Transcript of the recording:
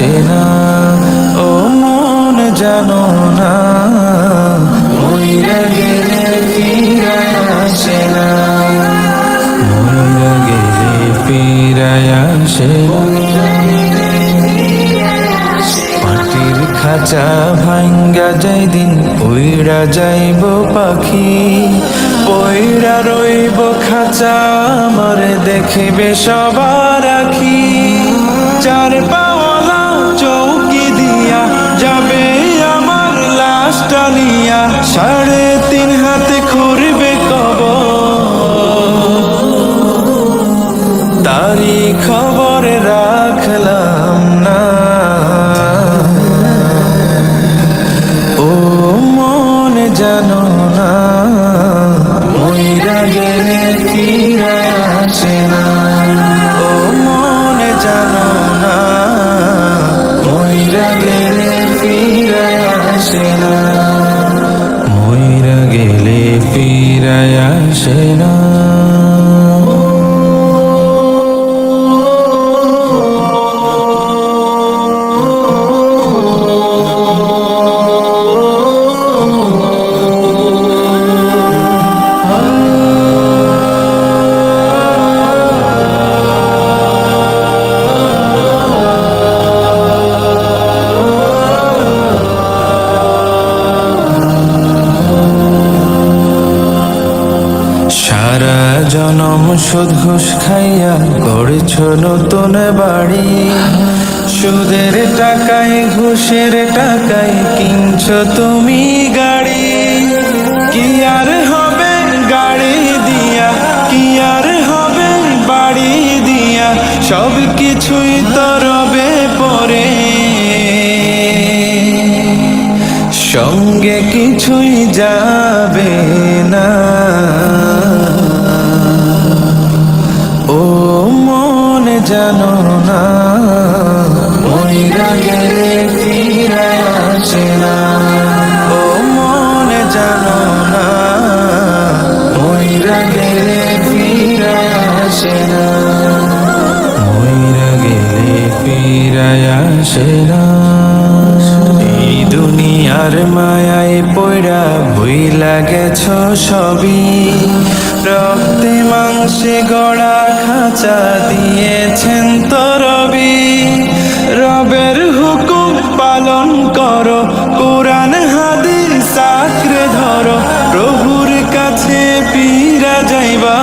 আসে না, ও মন জানো না, মইরা গেলে ফিরায় আসে না, মইরা গেলে ফিরায় আসে না। মাটির খাঁচা ভাঙ্গা যাই দিন পইড়া যাইব পাখি, পইড়া রইব খাঁচা আমার দেখিবে সবার আখি। চার পাওয়ালা চৌকি দিয়া যাবে আমার লাশটা নিয়া, 3.5 হাতে খুঁড়বে কবর, তারি খবর রাখলাম না। ও মন জানো না, মইরা গেলে ফিরায় আসে না, ও মন জানো না, মইরা গেলে ফিরায় আসে না, মইরা গেলে ফিরায় আসে না। সারা জনম সুদ ঘুষ খাইয়া গড়েছ নতুন বাড়ি, সুদের টাকায় ঘুষের টাকায় কিনছ তুমি গাড়ি। কি আর হবে গাড়ি দিয়া, কি আর হবে বাড়ি দিয়া, সব কিছুই তো রবে পরে, সঙ্গে কিছুই যাবে না। ও মন জানো না, মইরা গেলে ফিরায় আসে না, ও মন জানো না, মইরা গেলে ফিরায় আসে না, মইরা গেলে ফিরায় আসে না। এই দুনিয়ার মায়ায় পড়া ভুইলা গেছ সবই, রক্তে মাংসে গড়া খাঁচা দিয়েছেন তো রবি। রবের হুকুম পালন করো, কোরআন হাদিস আঁকড়ে ধরো, প্রভুর কাছে ফিরা যাইবা।